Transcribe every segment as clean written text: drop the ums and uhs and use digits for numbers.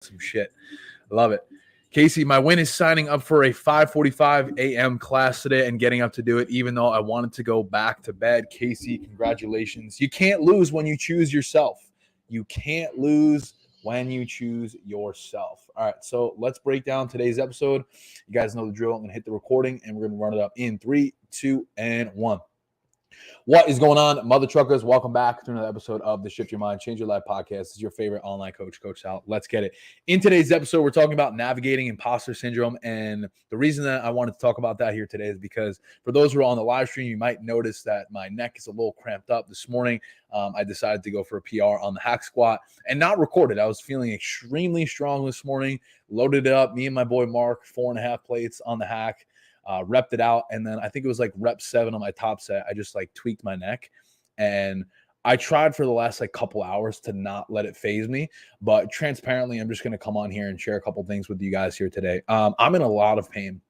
some shit. Love it. Casey, my win is signing up for a 5:45 a.m. class today and getting up to do it, even though I wanted to go back to bed. Casey, congratulations. You can't lose when you choose yourself. You can't lose when you choose yourself. All right, so let's break down today's episode. You guys know the drill. I'm going to hit the recording, and we're going to run it up in 3, 2, and 1. What is going on, mother truckers? Welcome back to another episode of the Shift Your Mind, Change Your Life podcast. This is your favorite online coach, Coach Sal. Let's get it. In today's episode, we're talking about navigating imposter syndrome. And the reason that I wanted to talk about that here today is because for those who are on the live stream, you might notice that my neck is a little cramped up this morning. I decided to go for a PR on the hack squat and not record it. I was feeling extremely strong this morning, loaded it up. Me and my boy Mark, 4.5 plates on the hack. Repped it out, and then I think it was like rep 7 on my top set. I just like tweaked my neck, and I tried for the last like couple hours to not let it phase me. But transparently, I'm just going to come on here and share a couple things with you guys here today. I'm in a lot of pain.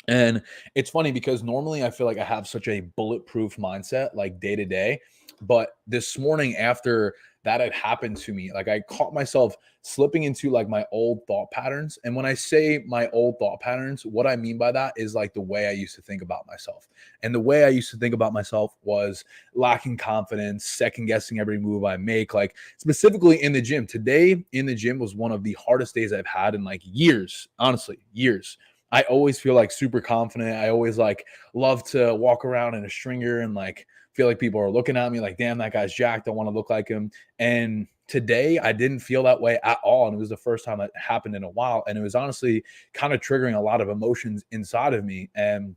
And it's funny because normally I feel like I have such a bulletproof mindset like day to day. But this morning after that had happened to me, like I caught myself slipping into like my old thought patterns. And when I say my old thought patterns, what I mean by that is like the way I used to think about myself. And the way I used to think about myself was lacking confidence, second guessing every move I make, like specifically in the gym. Today in the gym was one of the hardest days I've had in like years, honestly, years. I always feel like super confident. I always like love to walk around in a stringer and like feel like people are looking at me like, damn, that guy's jacked. I want to look like him. And today I didn't feel that way at all. And it was the first time that happened in a while. And it was honestly kind of triggering a lot of emotions inside of me. And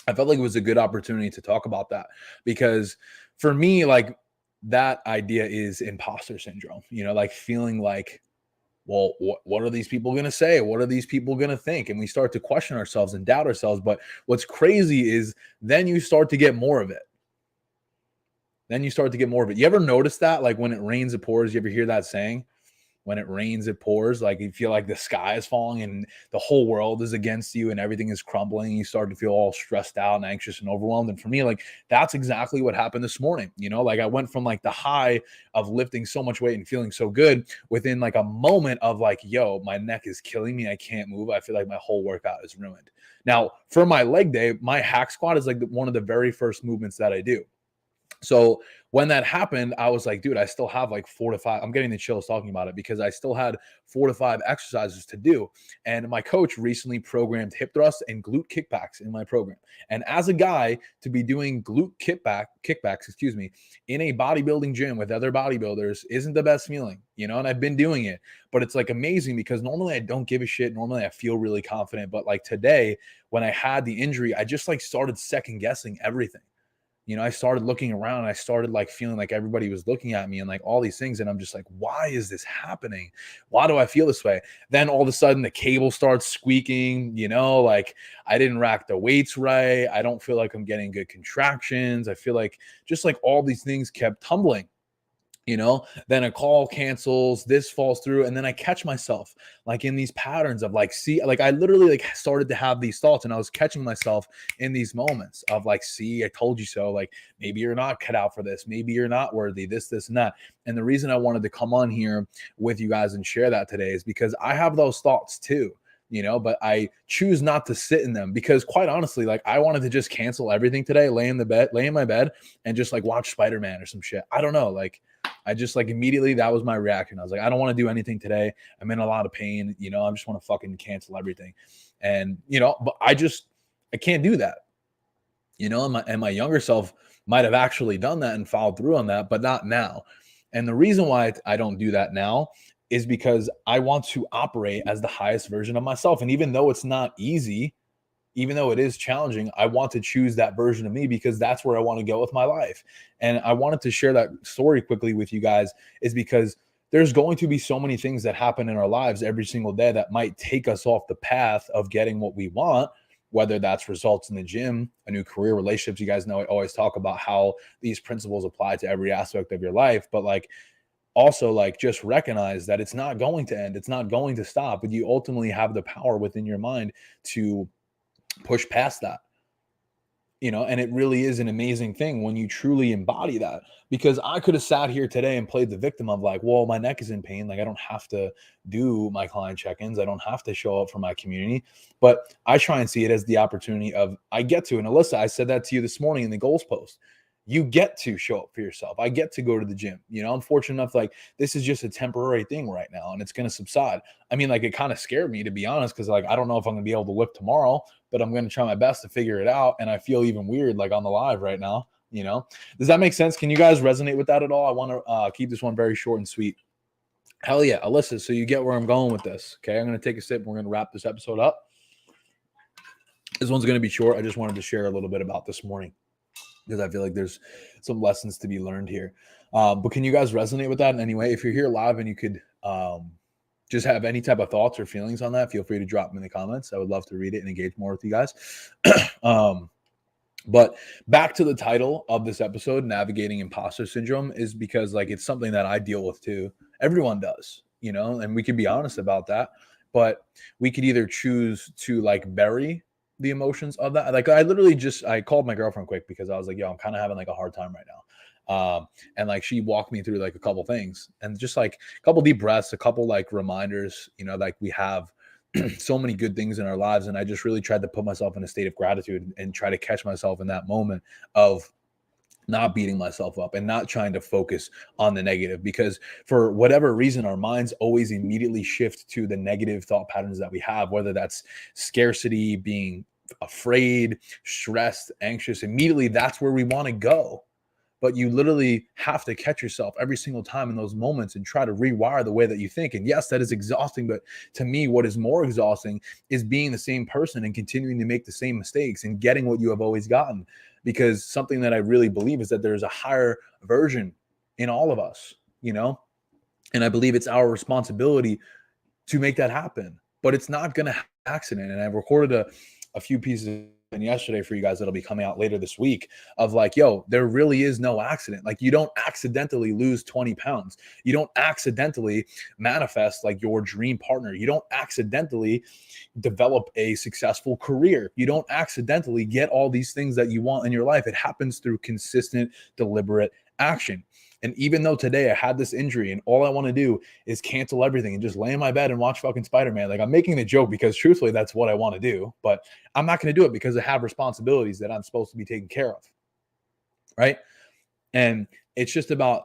I felt like it was a good opportunity to talk about that because for me, like that idea is imposter syndrome, you know, like feeling like, well, what are these people going to say? What are these people going to think? And we start to question ourselves and doubt ourselves. But what's crazy is then you start to get more of it. You ever notice that? Like when it rains, it pours. You ever hear that saying? When it rains, it pours. Like you feel like the sky is falling and the whole world is against you and everything is crumbling. You start to feel all stressed out and anxious and overwhelmed. And for me, like that's exactly what happened this morning. You know, like I went from like the high of lifting so much weight and feeling so good within like a moment of like, yo, my neck is killing me. I can't move. I feel like my whole workout is ruined. Now, for my leg day, my hack squat is like one of the very first movements that I do. So when that happened, I was like, dude, I still have like 4 to 5. I'm getting the chills talking about it because I still had 4 to 5 exercises to do. And my coach recently programmed hip thrusts and glute kickbacks in my program. And as a guy to be doing glute kickbacks, in a bodybuilding gym with other bodybuilders isn't the best feeling, you know, and I've been doing it, but it's like amazing because normally I don't give a shit. Normally I feel really confident. But like today, when I had the injury, I just like started second guessing everything. You know, I started looking around. I started like feeling like everybody was looking at me and like all these things. And I'm just like, why is this happening? Why do I feel this way? Then all of a sudden the cable starts squeaking, you know, like I didn't rack the weights right. I don't feel like I'm getting good contractions. I feel like just like all these things kept tumbling. You know, then a call cancels, this falls through. And then I catch myself like in these patterns of like, see, like I literally like started to have these thoughts and I was catching myself in these moments of like, see, I told you so. Like maybe you're not cut out for this. Maybe you're not worthy, this, and that. And the reason I wanted to come on here with you guys and share that today is because I have those thoughts too. You know, but I choose not to sit in them because quite honestly, like I wanted to just cancel everything today, lay in my bed and just like watch Spider-Man or some shit. I don't know. Like I just like immediately that was my reaction. I was like, I don't want to do anything today. I'm in a lot of pain. You know, I just want to fucking cancel everything. And, you know, but I can't do that. You know, and my younger self might have actually done that and followed through on that, but not now. And the reason why I don't do that now is because I want to operate as the highest version of myself. And even though it's not easy, even though it is challenging, I want to choose that version of me because that's where I want to go with my life. And I wanted to share that story quickly with you guys is because there's going to be so many things that happen in our lives every single day that might take us off the path of getting what we want, whether that's results in the gym, a new career, relationships. You guys know I always talk about how these principles apply to every aspect of your life, but like also like just recognize that it's not going to end. It's not going to stop, but you ultimately have the power within your mind to push past that. and it really is an amazing thing when you truly embody that. Because I could have sat here today and played the victim of like, well, my neck is in pain. Like, I don't have to do my client check-ins. I don't have to show up for my community. But I try and see it as the opportunity of I get to. And Alyssa, I said that to you this morning in the goals post. You get to show up for yourself. I get to go to the gym. I'm fortunate enough, like, this is just a temporary thing right now and it's going to subside. I mean, like, it kind of scared me, to be honest, because like I don't know if I'm going to be able to lift tomorrow, but I'm going to try my best to figure it out. And I feel even weird, like on the live right now. Does that make sense? Can you guys resonate with that at all? I want to keep this one very short and sweet. Hell yeah, Alyssa. So you get where I'm going with this. Okay, I'm going to take a sip. We're going to wrap this episode up. This one's going to be short. I just wanted to share a little bit about this morning because I feel like there's some lessons to be learned here. But can you guys resonate with that in any way? If you're here live and you could just have any type of thoughts or feelings on that, feel free to drop them in the comments. I would love to read it and engage more with you guys. But back to the title of this episode, Navigating Imposter Syndrome, is because like it's something that I deal with too. Everyone does, and we can be honest about that. But we could either choose to like bury the emotions of that. Like I called my girlfriend quick because I was like, yo, I'm kind of having like a hard time right now. And like she walked me through like a couple things and just like a couple deep breaths, a couple like reminders, like we have so many good things in our lives. And I just really tried to put myself in a state of gratitude and try to catch myself in that moment of not beating myself up and not trying to focus on the negative, because for whatever reason, our minds always immediately shift to the negative thought patterns that we have, whether that's scarcity, being afraid, stressed, anxious. Immediately, that's where we want to go. But you literally have to catch yourself every single time in those moments and try to rewire the way that you think. And yes, that is exhausting. But to me, what is more exhausting is being the same person and continuing to make the same mistakes and getting what you have always gotten. Because something that I really believe is that there's a higher version in all of us, and I believe it's our responsibility to make that happen. But it's not going to happen by accident. And I've recorded a few pieces yesterday for you guys that'll be coming out later this week of like, yo, there really is no accident. Like, you don't accidentally lose 20 pounds. You don't accidentally manifest like your dream partner. You don't accidentally develop a successful career. You don't accidentally get all these things that you want in your life. It happens through consistent, deliberate action. And even though today I had this injury and all I want to do is cancel everything and just lay in my bed and watch fucking Spider-Man, like, I'm making the joke because truthfully that's what I want to do, but I'm not going to do it because I have responsibilities that I'm supposed to be taking care of. Right. And it's just about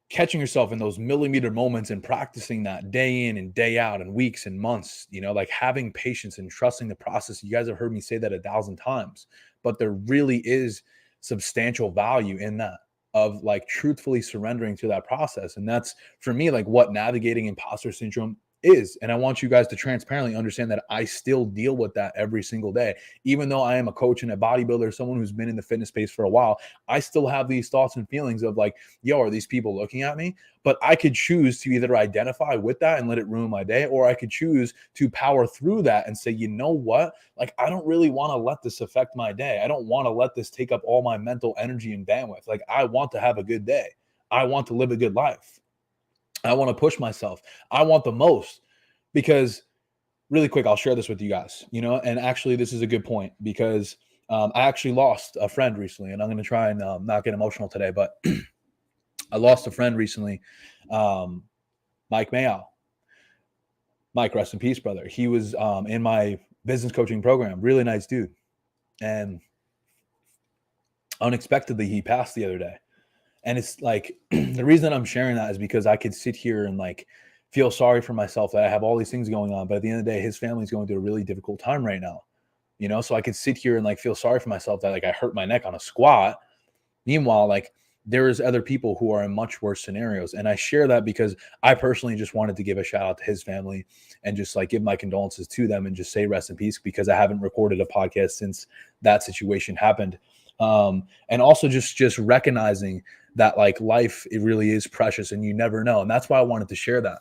catching yourself in those millimeter moments and practicing that day in and day out and weeks and months, like having patience and trusting the process. You guys have heard me say that 1,000 times, but there really is substantial value in that, of like truthfully surrendering to that process. And that's for me, like what navigating imposter syndrome is. And I want you guys to transparently understand that I still deal with that every single day. Even though I am a coach and a bodybuilder, someone who's been in the fitness space for a while, I still have these thoughts and feelings of like, yo, are these people looking at me? But I could choose to either identify with that and let it ruin my day, or I could choose to power through that and say, you know what? Like, I don't really want to let this affect my day. I don't want to let this take up all my mental energy and bandwidth. Like, I want to have a good day. I want to live a good life. I want to push myself. I want the most, because really quick, I'll share this with you guys, and actually this is a good point because I actually lost a friend recently, and I'm going to try and not get emotional today, but I lost a friend recently, Mike Mayow. Mike, rest in peace, brother. He was in my business coaching program, really nice dude. And unexpectedly, he passed the other day. And it's like, the reason I'm sharing that is because I could sit here and like feel sorry for myself that I have all these things going on. But at the end of the day, his family's going through a really difficult time right now. So I could sit here and like feel sorry for myself that like I hurt my neck on a squat. Meanwhile, like there is other people who are in much worse scenarios. And I share that because I personally just wanted to give a shout out to his family and just like give my condolences to them and just say rest in peace, because I haven't recorded a podcast since that situation happened. And also just recognizing that like life, it really is precious and you never know. And that's why I wanted to share that,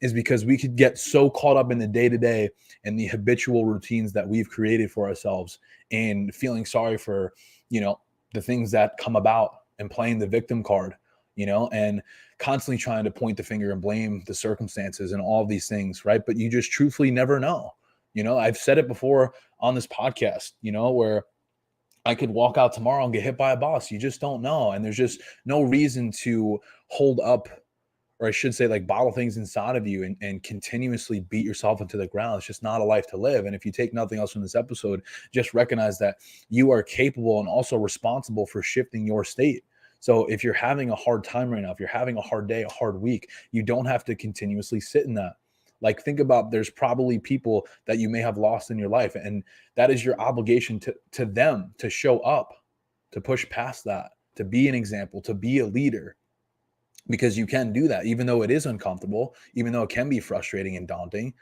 is because we could get so caught up in the day-to-day and the habitual routines that we've created for ourselves and feeling sorry for, the things that come about and playing the victim card, and constantly trying to point the finger and blame the circumstances and all these things. Right. But you just truthfully never know. I've said it before on this podcast, where I could walk out tomorrow and get hit by a boss. You just don't know. And there's just no reason to hold up, or I should say, like, bottle things inside of you and continuously beat yourself into the ground. It's just not a life to live. And if you take nothing else from this episode, just recognize that you are capable and also responsible for shifting your state. So if you're having a hard time right now, if you're having a hard day, a hard week, you don't have to continuously sit in that. Like, think about, there's probably people that you may have lost in your life, and that is your obligation to them, to show up, to push past that, to be an example, to be a leader, because you can do that. Even though it is uncomfortable, even though it can be frustrating and daunting,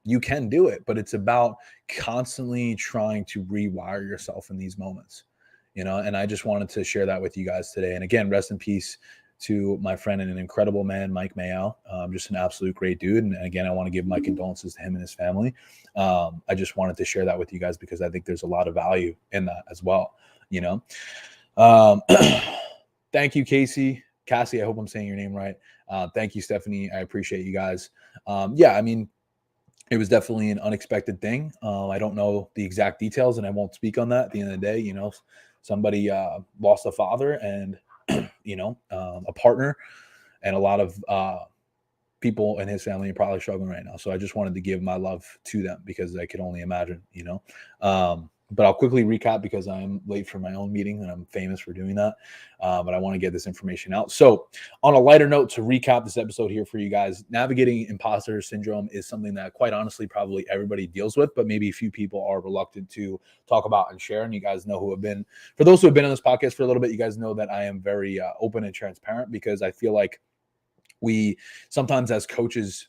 you can do it. But it's about constantly trying to rewire yourself in these moments, and I just wanted to share that with you guys today. And again, rest in peace to my friend and an incredible man, Mike Mayow. Just an absolute great dude. And again, I want to give my condolences to him and his family. I just wanted to share that with you guys because I think there's a lot of value in that as well. Thank you, Cassie. I hope I'm saying your name right. Thank you, Stephanie. I appreciate you guys. I mean, it was definitely an unexpected thing. I don't know the exact details, and I won't speak on that. At the end of the day, somebody lost a father and a partner, and a lot of people in his family are probably struggling right now. So I just wanted to give my love to them because I could only imagine. But I'll quickly recap because I'm late for my own meeting and I'm famous for doing that. But I want to get this information out. So on a lighter note, to recap this episode here for you guys, navigating imposter syndrome is something that, quite honestly, probably everybody deals with, but maybe a few people are reluctant to talk about and share. And you guys know for those who have been on this podcast for a little bit, you guys know that I am very open and transparent, because I feel like we sometimes, as coaches,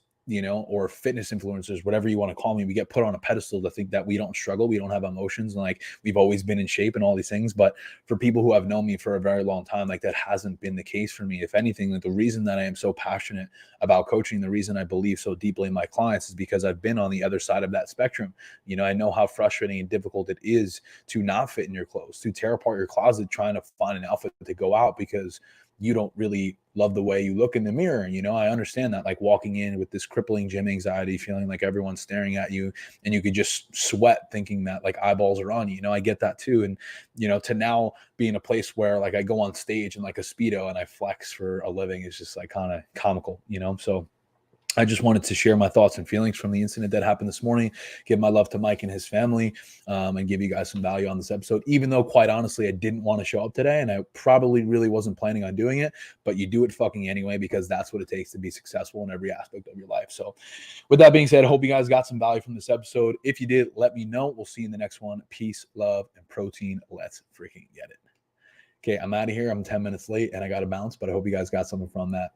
or fitness influencers, whatever you want to call me, we get put on a pedestal to think that we don't struggle, we don't have emotions, and like we've always been in shape and all these things. But for people who have known me for a very long time, like, that hasn't been the case for me. If anything, like, the reason that I am so passionate about coaching, the reason I believe so deeply in my clients, is because I've been on the other side of that spectrum. I know how frustrating and difficult it is to not fit in your clothes, to tear apart your closet trying to find an outfit to go out because you don't really love the way you look in the mirror. I understand that, like, walking in with this crippling gym anxiety, feeling like everyone's staring at you and you could just sweat thinking that, like, eyeballs are on you. I get that too. And, to now be in a place where, like, I go on stage in like a Speedo and I flex for a living is just like kind of comical, so I just wanted to share my thoughts and feelings from the incident that happened this morning, give my love to Mike and his family, and give you guys some value on this episode, even though, quite honestly, I didn't want to show up today and I probably really wasn't planning on doing it, but you do it fucking anyway, because that's what it takes to be successful in every aspect of your life. So with that being said, I hope you guys got some value from this episode. If you did, let me know. We'll see you in the next one. Peace, love, and protein. Let's freaking get it. Okay, I'm out of here. I'm 10 minutes late and I got to bounce, but I hope you guys got something from that.